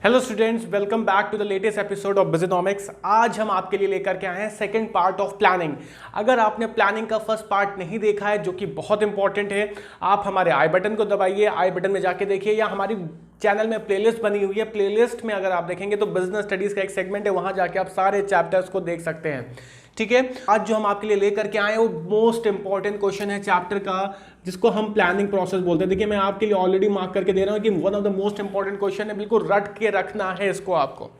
Hello students, welcome back to the latest episode of Biznomics. आज हम आपके लिए लेकर के आए हैं सेकंड पार्ट ऑफ प्लानिंग। अगर आपने प्लानिंग का फर्स्ट पार्ट नहीं देखा है, जो कि बहुत इंपॉर्टेंट है, आप हमारे आई बटन को दबाइए, आई बटन में जाके देखिए, या हमारी चैनल में प्लेलिस्ट बनी हुई है। प्लेलिस्ट में अगर आप देखेंगे तो बिजनेस स्टडीज का एक सेगमेंट है, वहां जाके आप सारे चैप्टर्स को देख सकते हैं। ठीक है, आज जो हम आपके लिए लेकर के आए हैं वो मोस्ट इंपॉर्टेंट क्वेश्चन है चैप्टर का, जिसको हम प्लानिंग प्रोसेस बोलते हैं। देखिए, मैं आपके लिए ऑलरेडी मार्क करके दे रहा हूं कि one of the most important question है, बिल्कुल रट के रखना है इसको आपको।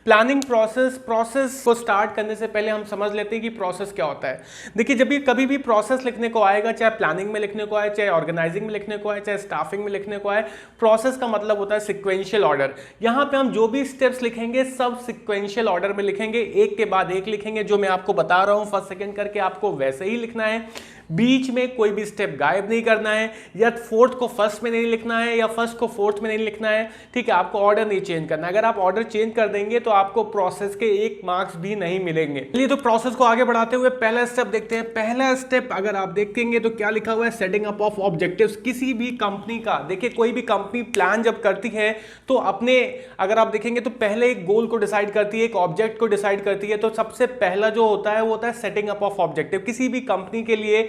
प्लानिंग प्रोसेस को स्टार्ट करने से पहले हम समझ लेते हैं कि प्रोसेस क्या होता है। देखिए, जब भी कभी भी प्रोसेस लिखने को आएगा, चाहे प्लानिंग में लिखने को आए, चाहे ऑर्गेनाइजिंग में लिखने को आए, चाहे स्टाफिंग में लिखने को आए, प्रोसेस का मतलब होता है सिक्वेंशियल ऑर्डर। यहां पे हम जो भी स्टेप्स लिखेंगे सब सिक्वेंशियल ऑर्डर में लिखेंगे, एक के बाद एक लिखेंगे। जो मैं आपको बता रहा हूं फर्स्ट सेकंड करके, आपको वैसे ही लिखना है। बीच में कोई भी स्टेप गायब नहीं करना है, या फोर्थ को फर्स्ट में नहीं लिखना है या फर्स्ट को फोर्थ में नहीं लिखना है। ठीक है, आपको ऑर्डर नहीं चेंज करना है। अगर आप ऑर्डर चेंज कर देंगे तो आपको प्रोसेस के 1 मार्क्स भी नहीं मिलेंगे। चलिए, तो प्रोसेस को आगे बढ़ाते हुए पहला स्टेप देखते हैं। पहला स्टेप अगर आप देखेंगे तो क्या लिखा हुआ है, सेटिंग अप ऑफ ऑब्जेक्टिव्स। किसी भी कंपनी का, देखिए कोई भी कंपनी प्लान जब करती है तो अपने, अगर आप देखेंगे तो पहले एक गोल को डिसाइड करती है, एक ऑब्जेक्ट को डिसाइड करती है। तो सबसे पहला जो होता है वो होता है सेटिंग अप ऑफ ऑब्जेक्टिव। किसी भी कंपनी के लिए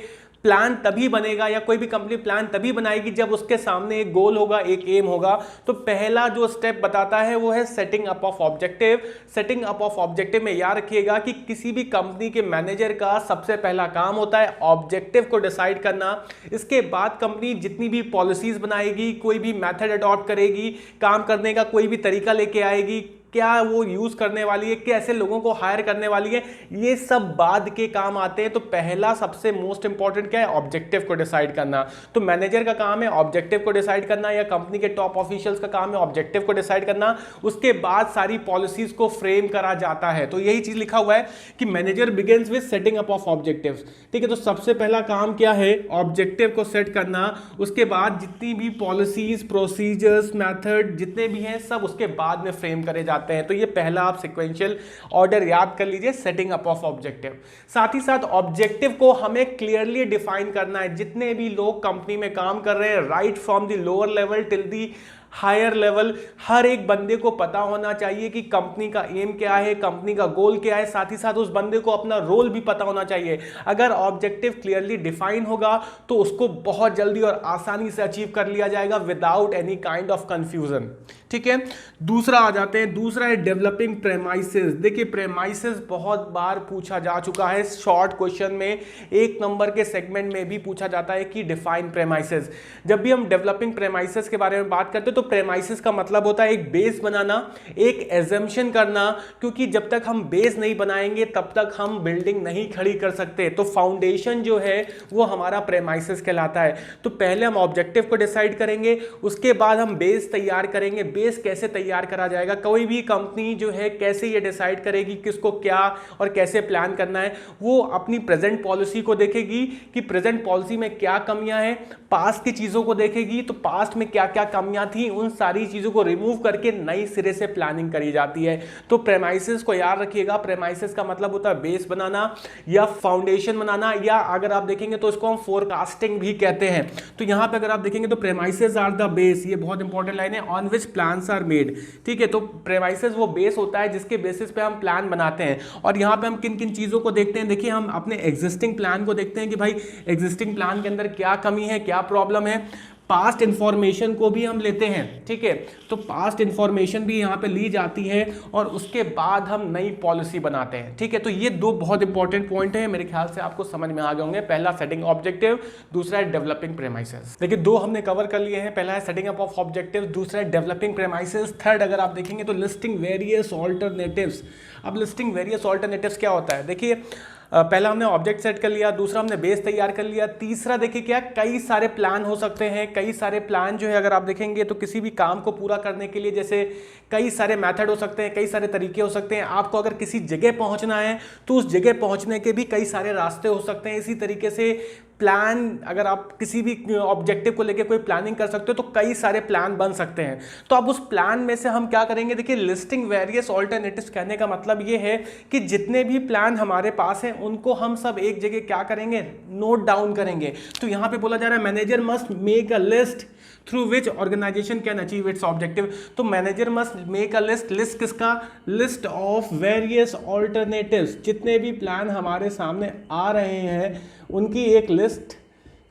प्लान तभी बनेगा, या कोई भी कंपनी प्लान तभी बनाएगी जब उसके सामने एक गोल होगा, एक एम होगा। तो पहला जो स्टेप बताता है वो है setting up of objective. Setting up of objective में याद रखिएगा कि किसी भी कंपनी के मैनेजर का सबसे पहला काम होता है ऑब्जेक्टिव को डिसाइड करना। इसके बाद कंपनी जितनी भी पॉलिसीज बनाएगी, कोई भी मेथड अडॉप्ट करेगी, काम करने का कोई भी तरीका लेके आएगी, क्या वो यूज करने वाली है, कैसे लोगों को हायर करने वाली है, ये सब बाद के काम आते हैं। तो पहला सबसे मोस्ट इंपॉर्टेंट क्या है, ऑब्जेक्टिव को डिसाइड करना। तो मैनेजर का काम है ऑब्जेक्टिव को डिसाइड करना, या कंपनी के टॉप ऑफिशियल्स का काम है ऑब्जेक्टिव को डिसाइड करना। उसके बाद सारी पॉलिसीज को फ्रेम करा जाता है। तो यही चीज लिखा हुआ है कि manager begins with setting up of objectives. ठीक है, तो सबसे पहला काम क्या है, ऑब्जेक्टिव को सेट करना। उसके बाद जितनी भी पॉलिसीज, प्रोसीजर्स, मैथड जितने भी हैं सब उसके बाद में फ्रेम करे जाते हैं। तो ये पहला आप सिक्वेंशियल ऑर्डर याद कर लीजिए, सेटिंग अप ऑफ ऑब्जेक्टिव। साथ ही साथ ऑब्जेक्टिव को हमें क्लियरली डिफाइन करना है। जितने भी लोग कंपनी में काम कर रहे हैं, right from the lower level till the higher level, हर एक बंदे को पता होना चाहिए कि कंपनी का एम क्या है, कंपनी का गोल क्या है। साथ ही साथ उस बंदे को अपना रोल भी पता होना चाहिए। अगर ऑब्जेक्टिव क्लियरली डिफाइन होगा तो उसको बहुत जल्दी और आसानी से अचीव कर लिया जाएगा without any kind of confusion. ठीक है, दूसरा आ जाते हैं। दूसरा है डेवलपिंग प्रेमाइसेस। देखिए, प्रेमाइसेस बहुत बार पूछा जा चुका है शॉर्ट क्वेश्चन में, 1 नंबर के सेगमेंट में भी पूछा जाता है कि डिफाइन प्रेमाइसेस। जब भी हम डेवलपिंग प्रेमाइसेस के बारे में बात करते हैं तो प्रेमाइसेस का मतलब होता है एक बेस बनाना, एक एजम्पशन करना, क्योंकि जब तक हम बेस नहीं बनाएंगे तब तक हम बिल्डिंग नहीं खड़ी कर सकते। तो फाउंडेशन जो है वो हमारा प्रेमाइसेस कहलाता है। तो पहले हम ऑब्जेक्टिव को डिसाइड करेंगे, उसके बाद हम बेस तैयार करेंगे। बेस कैसे तैयार करा जाएगा, कोई भी कंपनी जो है कैसे ये डिसाइड करेगी किसको क्या और कैसे प्लान करना है, वो अपनी प्रेजेंट पॉलिसी को देखेगी कि प्रेजेंट पॉलिसी में क्या कमियां हैं, पास्ट की चीजों को देखेगी तो पास्ट में क्या क्या कमियां थी, उन सारी चीजों को रिमूव करके नई सिरे से प्लानिंग करी जाती है। तो प्रेमाइसेस को याद रखिएगा, प्रेमाइसेस का मतलब होता है बेस बनाना या फाउंडेशन बनाना, या अगर आप देखेंगे तो इसको हम फोरकास्टिंग भी कहते हैं। तो यहां पे अगर आप देखेंगे तो प्रेमाइसेस आर द बेस, ये बहुत इंपॉर्टेंट लाइन है, on which plans are made. ठीक है, तो प्रेमाइसेस वो बेस होता है जिसके बेसिस पे हम प्लान बनाते हैं। और यहां पे हम किन किन चीजों को देखते हैं, देखिए हम अपने एग्जिस्टिंग प्लान को देखते हैं कि भाई एग्जिस्टिंग प्लान के अंदर क्या कमी है, क्या प्रॉब्लम है। पास्ट इंफॉर्मेशन को भी हम लेते हैं। ठीक है, तो पास्ट इंफॉर्मेशन भी यहाँ पे ली जाती है और उसके बाद हम नई पॉलिसी बनाते हैं। ठीक है, तो ये 2 बहुत इंपॉर्टेंट पॉइंट है, मेरे ख्याल से आपको समझ में आ गए होंगे। पहला सेटिंग ऑब्जेक्टिव, दूसरा है डेवलपिंग प्रेमाइसेस। देखिए, 2 हमने कवर कर लिए हैं, पहला है सेटिंग अप ऑफ ऑब्जेक्टिव, दूसरा है डेवलपिंग प्रेमाइसेस। थर्ड अगर आप देखेंगे तो लिस्टिंग वेरियस ऑल्टरनेटिव्स। अब लिस्टिंग वेरियस ऑल्टरनेटिव्स क्या होता है, देखिए पहला हमने ऑब्जेक्ट सेट कर लिया, दूसरा हमने बेस तैयार कर लिया, तीसरा देखिए क्या, कई सारे प्लान हो सकते हैं। कई सारे प्लान जो है अगर आप देखेंगे तो किसी भी काम को पूरा करने के लिए जैसे कई सारे मेथड हो सकते हैं, कई सारे तरीके हो सकते हैं। आपको अगर किसी जगह पहुंचना है तो उस जगह पहुंचने के भी कई सारे रास्ते हो सकते हैं। इसी तरीके से प्लान, अगर आप किसी भी ऑब्जेक्टिव को लेके कोई प्लानिंग कर सकते हो तो कई सारे प्लान बन सकते हैं। तो अब उस प्लान में से हम क्या करेंगे, देखिए लिस्टिंग वेरियस ऑल्टरनेटिव्स कहने का मतलब ये है कि जितने भी प्लान हमारे पास हैं उनको हम सब एक जगह क्या करेंगे, नोट डाउन करेंगे। तो यहाँ पे बोला जा रहा है manager must make a list through which organisation can achieve its objective. तो manager must make a list, list किसका, लिस्ट ऑफ वेरियस ऑल्टरनेटिव्स, जितने भी प्लान हमारे सामने आ रहे हैं उनकी एक लिस्ट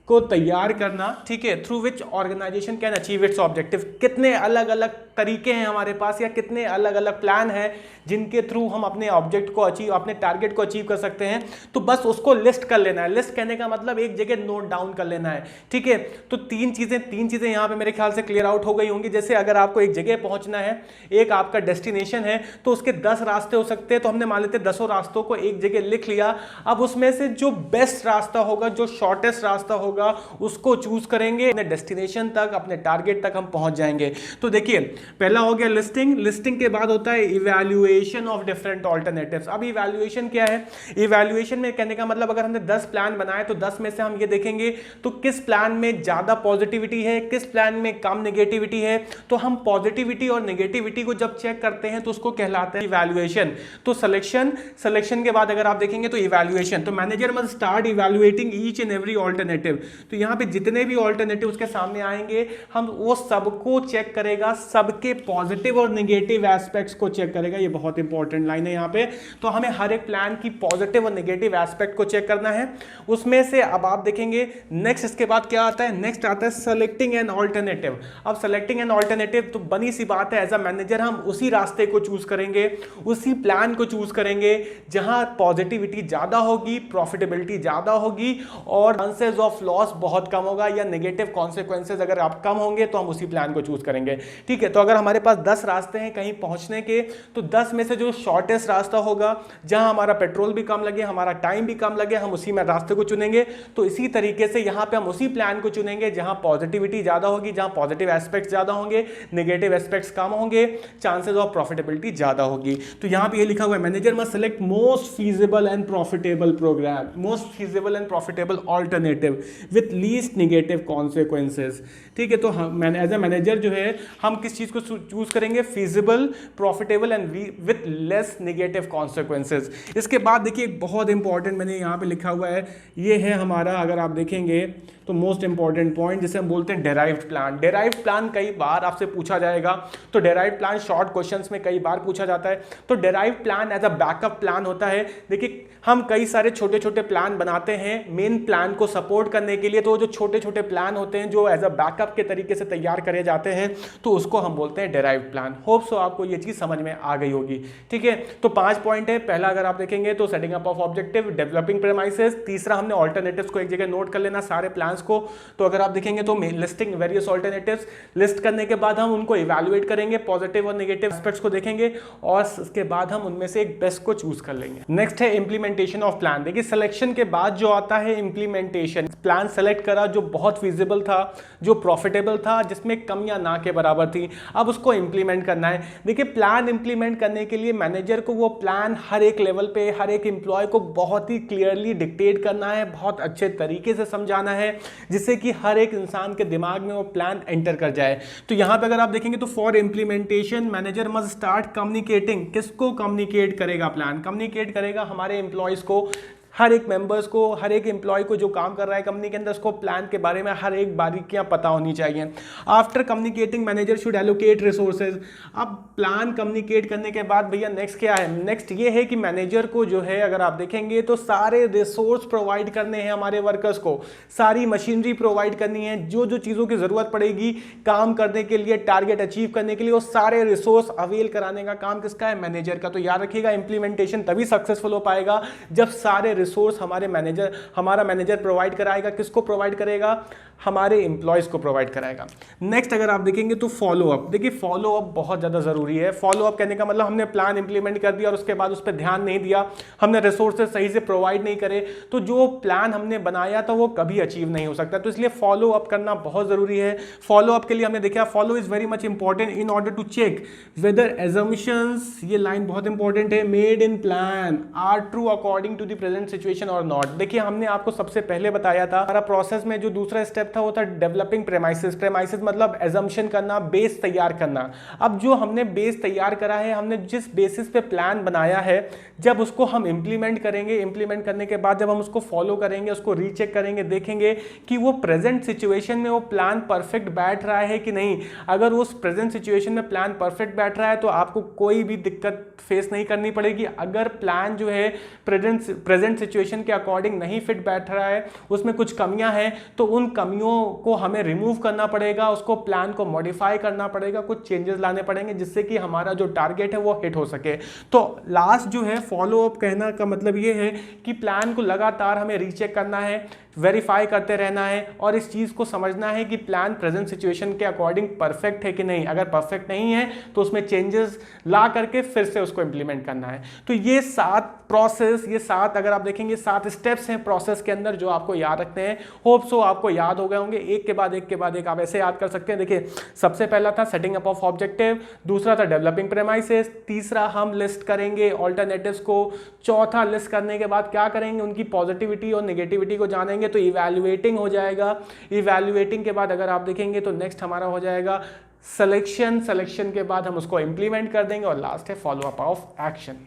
को तैयार करना, ठीक है, through which organisation can achieve its objective. कितने अलग अलग तरीके हैं हमारे पास या कितने अलग अलग प्लान हैं जिनके थ्रू हम अपने ऑब्जेक्ट को अचीव, अपने टारगेट को अचीव कर सकते हैं। तो बस उसको लिस्ट कर लेना है। लिस्ट कहने का मतलब एक जगह नोट डाउन कर लेना है, ठीक है। तो तीन चीजें यहाँ पे मेरे ख्याल से क्लियर आउट हो गई होंगी। जैसे अगर आपको एक जगह पहुंचना है, एक आपका डेस्टिनेशन है, तो उसके 10 रास्ते हो सकते हैं। तो हमने मान लेते 10 रास्तों को एक जगह लिख लिया। अब उसमें से जो बेस्ट रास्ता होगा, जो शॉर्टेस्ट रास्ता होगा, उसको चूज करेंगे, अपने डेस्टिनेशन तक, अपने टारगेट तक हम पहुंच जाएंगे। तो देखिए पहला हो गया लिस्टिंग। लिस्टिंग के बाद होता है इवैल्यूएशन ऑफ डिफरेंट ऑल्टरनेटिव्स। अब इवैल्यूएशन क्या है, इवैल्यूएशन में कहने का मतलब अगर हमने 10 प्लान बनाए तो 10 में से हम ये देखेंगे तो किस प्लान में ज्यादा पॉजिटिविटी है, किस प्लान में कम नेगेटिविटी है। तो हम पॉजिटिविटी और नेगेटिविटी को जब चेक करते हैं तो उसको कहलाता है इवैल्यूएशन। तो सिलेक्शन के बाद अगर आप देखेंगे तो इवैल्यूएशन। तो manager must start evaluating each and every alternative. तो यहाँ पे जितने भी ऑल्टरनेटिव उसके सामने आएंगे, हम वो सबको चेक करेगा, सबके पॉजिटिव और नेगेटिव एस्पेक्ट्स को चेक करेगा। ये बहुत इंपॉर्टेंट लाइन है यहाँ पे। तो हमें हर एक प्लान की पॉजिटिव और नेगेटिव एस्पेक्ट को चेक करना है। उसमें से अब आप देखेंगे नेक्स्ट, इसके बाद क्या आता है, नेक्स्ट आता है सेलेक्टिंग एन ऑल्टरनेटिव। अब सेलेक्टिंग एन ऑल्टरनेटिव तो बनी सी बात है, एज अ मैनेजर हम उसी रास्ते को चूज करेंगे, उसी प्लान को चूज करेंगे जहां पॉजिटिविटी ज्यादा होगी, प्रॉफिटेबिलिटी ज्यादा होगी और चांसेस ऑफ लॉस बहुत कम होगा, या नेगेटिव कॉन्सिक्वेंसेज अगर आप कम होंगे तो हम उसी प्लान को चूज करेंगे, ठीक है। तो अगर हमारे पास 10 रास्ते हैं कहीं पहुंचने के, तो 10 में से जो शॉर्टेस्ट रास्ता होगा, जहां हमारा पेट्रोल भी कम लगे, हमारा टाइम भी कम लगे, हम उसी में रास्ते को चुनेंगे। तो इसी तरीके से यहां पे हम उसी प्लान को चुनेंगे जहां पॉजिटिविटी ज्यादा होगी, जहां पॉजिटिव एस्पेक्ट्स ज्यादा होंगे, नेगेटिव एस्पेक्ट्स कम होंगे, चांसेस ऑफ प्रॉफिटेबिलिटी ज्यादा होगी। तो यहां पे ये लिखा हुआ है manager must select most feasible and profitable programme, most feasible and profitable alternative with least negative consequences, ठीक है। तो हम एज ए मैनेजर जो है हम किस चीज को चूज करेंगे, feasible, profitable and with less negative consequences. इसके बाद देखिए एक बहुत इंपॉर्टेंट मैंने यहाँ पे लिखा हुआ है, ये है हमारा, अगर आप देखेंगे तो मोस्ट इंपॉर्टेंट पॉइंट जिसे हम बोलते हैं डेराइव्ड प्लान। डेराइव्ड प्लान कई बार आपसे पूछा जाएगा, तो डेराइव्ड प्लान शॉर्ट क्वेश्चंस में कई बार पूछा जाता है। तो derived plan as a backup plan होता है। देखिए हम कई सारे छोटे छोटे प्लान बनाते हैं मेन प्लान को सपोर्ट करने के लिए, तो जो छोटे छोटे प्लान होते हैं जो एज अ बैकअप के तरीके से तैयार करे जाते हैं, तो उसको हम बोलते हैं डेराइव्ड प्लान। होप सो आपको ये चीज समझ में आ गई होगी, ठीक है। तो 5 पॉइंट है। पहला अगर आप देखेंगे तो setting up of objective, developing premises. तीसरा हमने ऑल्टरनेटिव्स को एक जगह नोट कर लेना, सारे प्लान्स को। तो अगर आप देखेंगे तो लिस्टिंग वेरियस ऑल्टरनेटिव्स, लिस्ट करने के बाद हम उनको इवैल्यूएट करेंगे, पॉजिटिव और नेगेटिव एस्पेक्ट्स को देखेंगे और उसके बाद हम उनमें से एक बेस्ट को चूज कर लेंगे। नेक्स्ट है इंप्लीमेंटेशन ऑफ प्लान। देखिए सिलेक्शन के बाद जो आता है इंप्लीमेंटेशन। प्लान सेलेक्ट करा जो बहुत फीजिबल था, जो प्रॉफिटेबल था, जिसमें कमियां ना के बराबर थी, अब उसको इंप्लीमेंट करना है। देखिए प्लान इंप्लीमेंट करने के लिए मैनेजर को वो प्लान हर एक लेवल पे, हर एक एम्प्लॉय को बहुत ही क्लियरली डिक्टेट करना है, बहुत अच्छे तरीके से समझाना है, जिससे कि हर एक इंसान के दिमाग में वो प्लान एंटर कर जाए। तो यहां पे अगर आप देखेंगे तो for implementation manager must start communicating. किसको कम्युनिकेट करेगा प्लान, कम्युनिकेट करेगा हमारे एम्प्लॉयज को, हर एक मेंबर्स को, हर एक एम्प्लॉय को जो काम कर रहा है कंपनी के अंदर, उसको प्लान के बारे में हर एक बारीकियां पता होनी चाहिए। After communicating manager should allocate resources. अब प्लान कम्युनिकेट करने के बाद भैया नेक्स्ट क्या है, नेक्स्ट ये है कि मैनेजर को जो है अगर आप देखेंगे तो सारे रिसोर्स प्रोवाइड करने हैं हमारे वर्कर्स को, सारी मशीनरी प्रोवाइड करनी है, जो जो चीज़ों की ज़रूरत पड़ेगी काम करने के लिए, टारगेट अचीव करने के लिए, वो सारे रिसोर्स अवेल कराने का काम किसका है, मैनेजर का। तो याद रखिएगा इंप्लीमेंटेशन तभी सक्सेसफुल हो पाएगा जब सारे रिसोर्स हमारा मैनेजर प्रोवाइड कराएगा। किसको प्रोवाइड करेगा, हमारे एम्प्लॉयज़ को प्रोवाइड कराएगा। नेक्स्ट अगर आप देखेंगे तो फॉलो अप, देखिए फॉलो अप बहुत ज़्यादा ज़रूरी है। फॉलो अप कहने का मतलब हमने प्लान इंप्लीमेंट कर दिया और उसके बाद उस पर ध्यान नहीं दिया, हमने रिसोर्सेज सही से प्रोवाइड नहीं करे, तो जो प्लान हमने बनाया था वो कभी अचीव नहीं हो सकता। तो इसलिए फॉलो अप करना बहुत ज़रूरी है। फॉलो अप के लिए हमने देखा follow is very much important in order to check whether assumptions, ये लाइन बहुत इंपॉर्टेंट है, made in plan are true according to the present situation और नॉट। देखिए हमने आपको सबसे पहले बताया था हमारा प्रोसेस में जो दूसरा स्टेप था वो था डेवलपिंग प्रेमाइसिस। प्रेमाइसिस मतलब एजम्पशन करना, बेस तैयार करना। अब जो हमने बेस तैयार करा है, हमने जिस बेसिस पे प्लान बनाया है, जब उसको हम इंप्लीमेंट करेंगे, इंप्लीमेंट करने के बाद जब हम उसको फॉलो करेंगे, उसको रीचेक करेंगे, देखेंगे कि वो प्रेजेंट सिचुएशन में वो प्लान परफेक्ट बैठ रहा है कि नहीं। अगर उस प्रेजेंट सिचुएशन में प्लान परफेक्ट बैठ रहा है तो आपको कोई भी दिक्कत फेस नहीं करनी पड़ेगी। अगर प्लान जो है प्रेजेंट सिचुएशन के अकॉर्डिंग नहीं फिट बैठ रहा है, उसमें कुछ कमियां हैं, तो उन कमियों को हमें रिमूव करना पड़ेगा, उसको प्लान को मॉडिफाई करना पड़ेगा, कुछ चेंजेस लाने पड़ेंगे जिससे कि हमारा जो टारगेट है वो हिट हो सके। तो लास्ट जो है फॉलो अप कहना का मतलब ये है कि प्लान को लगातार हमें रीचेक करना है, वेरीफाई करते रहना है और इस चीज़ को समझना है कि प्लान प्रेजेंट सिचुएशन के अकॉर्डिंग परफेक्ट है कि नहीं। अगर परफेक्ट नहीं है तो उसमें चेंजेस ला करके फिर से उसको इंप्लीमेंट करना है। तो ये 7 प्रोसेस, ये 7 अगर आप देखेंगे 7 स्टेप्स हैं प्रोसेस के अंदर जो आपको याद रखते हैं। होप सो आपको याद हो गए होंगे, एक के बाद एक आप ऐसे याद कर सकते हैं। देखिए सबसे पहला था सेटिंग अप ऑफ ऑब्जेक्टिव, दूसरा था डेवलपिंग प्रेमाइसेस, तीसरा हम लिस्ट करेंगे ऑल्टरनेटिव्स को, चौथा लिस्ट करने के बाद क्या करेंगे, उनकी पॉजिटिविटी और नेगेटिविटी को जानेंगे, तो इवैल्यूएटिंग हो जाएगा। इवैल्यूएटिंग के बाद अगर आप देखेंगे तो नेक्स्ट हमारा हो जाएगा सिलेक्शन के बाद हम उसको इंप्लीमेंट कर देंगे और लास्ट है फॉलो अप ऑफ एक्शन।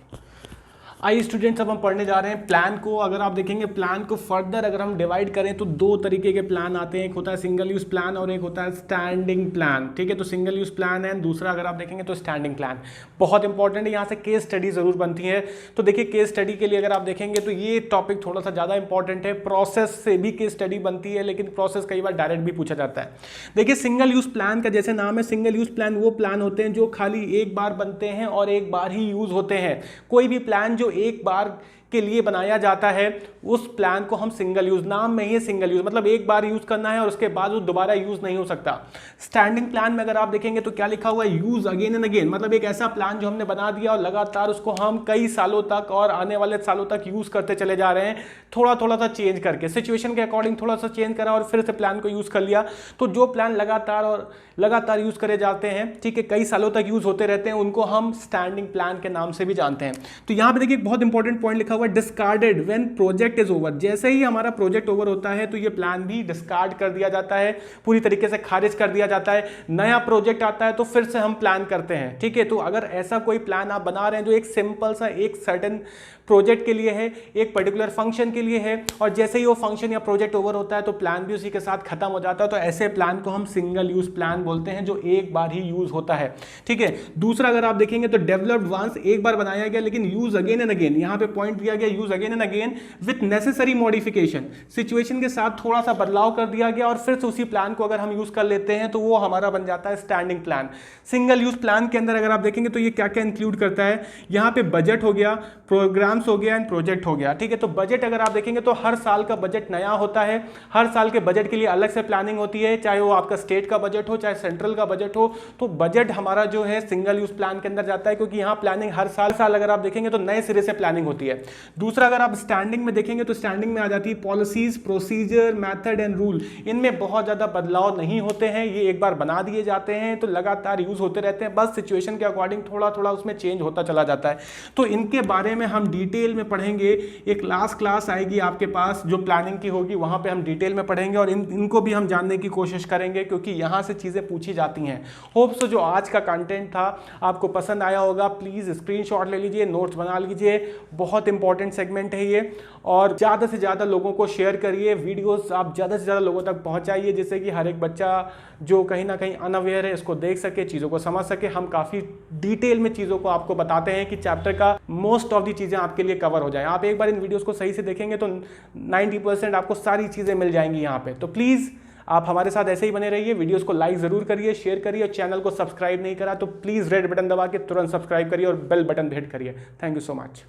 आइए स्टूडेंट्स अब हम पढ़ने जा रहे हैं प्लान को। अगर आप देखेंगे प्लान को फर्दर अगर हम डिवाइड करें तो 2 तरीके के प्लान आते हैं, एक होता है सिंगल यूज प्लान और एक होता है स्टैंडिंग प्लान। ठीक है, तो सिंगल यूज प्लान है, दूसरा अगर आप देखेंगे तो स्टैंडिंग प्लान। बहुत इंपॉर्टेंट है, यहाँ से केस स्टडी जरूर बनती है। तो देखिए केस स्टडी के लिए अगर आप देखेंगे तो ये टॉपिक थोड़ा सा ज़्यादा इंपॉर्टेंट है। प्रोसेस से भी केस स्टडी बनती है लेकिन प्रोसेस कई बार डायरेक्ट भी पूछा जाता है। देखिए सिंगल यूज प्लान का जैसे नाम है, सिंगल यूज प्लान वो प्लान होते हैं जो खाली एक बार बनते हैं और एक बार ही यूज होते हैं। कोई भी प्लान जो एक बार के लिए बनाया जाता है उस प्लान को हम सिंगल यूज, नाम में ही सिंगल यूज मतलब एक बार यूज करना है और उसके बाद वो दोबारा यूज नहीं हो सकता। स्टैंडिंग प्लान में अगर आप देखेंगे तो क्या लिखा हुआ है, यूज अगेन एंड अगेन, मतलब एक ऐसा प्लान जो हमने बना दिया और लगातार उसको हम कई सालों तक और आने वाले सालों तक यूज करते चले जा रहे हैं, थोड़ा थोड़ा सा चेंज करके, सिचुएशन के अकॉर्डिंग थोड़ा सा चेंज करा और फिर से प्लान को यूज कर लिया। तो जो प्लान लगातार यूज करे जाते हैं, ठीक है, कई सालों तक यूज होते रहते हैं, उनको हम स्टैंडिंग प्लान के नाम से भी जानते हैं। तो यहां पे देखिए एक बहुत इंपॉर्टेंट पॉइंट लिखा हुआ है, discarded when project is over. जैसे ही हमारा प्रोजेक्ट ओवर होता है तो ये प्लान भी डिस्कार्ड कर दिया जाता है, पूरी तरीके से खारिज कर दिया जाता है। नया प्रोजेक्ट आता है तो फिर से हम प्लान करते हैं। ठीक है, तो अगर ऐसा कोई प्लान आप बना रहे हैं जो एक सिंपल सा एक सर्टेन प्रोजेक्ट के लिए है, एक पर्टिकुलर फंक्शन के लिए है, और जैसे ही वो फंक्शन या प्रोजेक्ट ओवर होता है तो प्लान भी उसी के साथ खत्म हो जाता है, तो ऐसे प्लान को हम सिंगल यूज प्लान बोलते हैं जो एक बार ही यूज होता है। ठीक है, दूसरा अगर आप देखेंगे तो डेवलप्ड वंस, एक बार बनाया गया लेकिन यूज अगेन एंड अगेन, यहां पे पॉइंट दिया गया use again and again with necessary modification, situation के साथ थोड़ा सा बदलाव कर दिया गया और फिर से उसी प्लान को अगर हम यूज कर लेते हैं तो वो हमारा बन जाता है standing plan. Single use plan के अंदर अगर आप देखेंगे तो ये क्या क्या इंक्लूड करता है, यहां पे बजट हो गया, प्रोग्राम्स हो गया एंड प्रोजेक्ट हो गया। ठीक है, तो बजट अगर आप देखेंगे तो हर साल का बजट नया होता है, हर साल के बजट के लिए अलग से प्लानिंग होती है, चाहे वो आपका स्टेट का बजट हो चाहे सेंट्रल का बजट हो। तो बजट हमारा जो है सिंगल यूज प्लान के अंदर जाता है क्योंकि यहां प्लानिंग हर साल अगर आप देखेंगे तो नए सिरे से प्लानिंग होती है। दूसरा अगर आप स्टैंडिंग में देखेंगे तो स्टैंडिंग में आ जाती है policies, procedure, method and rule. इनमें बहुत ज्यादा बदलाव नहीं होते हैं, ये एक बार बना दिए जाते हैं तो लगातार यूज होते रहते हैं, बस सिचुएशन के अकॉर्डिंग थोड़ा थोड़ा उसमें चेंज होता चला जाता है। तो इनके बारे में हम डिटेल में पढ़ेंगे, एक लास्ट क्लास आएगी आपके पास जो प्लानिंग की होगी, वहां पे हम डिटेल में पढ़ेंगे और इनको भी हम जानने की कोशिश करेंगे क्योंकि यहां से चीजें पूछी जाती हैं। होप सो जो आज का कंटेंट था आपको पसंद आया होगा। प्लीज स्क्रीनशॉट ले लीजिए, नोट्स बना लीजिए, बहुत इंपॉर्टेंट सेगमेंट है ये, और ज़्यादा से ज़्यादा लोगों को शेयर करिए, वीडियोस आप ज़्यादा से ज़्यादा लोगों तक पहुंचाइए जिससे कि हर एक बच्चा जो कहीं ना कहीं अनअवेयर है इसको देख सके, चीज़ों को समझ सके। हम काफ़ी डिटेल में चीज़ों को आपको बताते हैं कि चैप्टर का मोस्ट ऑफ दी चीज़ें आपके लिए कवर हो जाए। आप एक बार इन वीडियोस को सही से देखेंगे तो 90% आपको सारी चीज़ें मिल जाएंगी यहाँ पे। तो प्लीज़ आप हमारे साथ ऐसे ही बने रहिए, वीडियोस को लाइक ज़रूर करिए, शेयर करिए, और चैनल को सब्सक्राइब नहीं करा तो प्लीज़ रेड बटन दबा के तुरंत सब्सक्राइब करिए और बेल बटन भी हिट करिए। Thank you so much.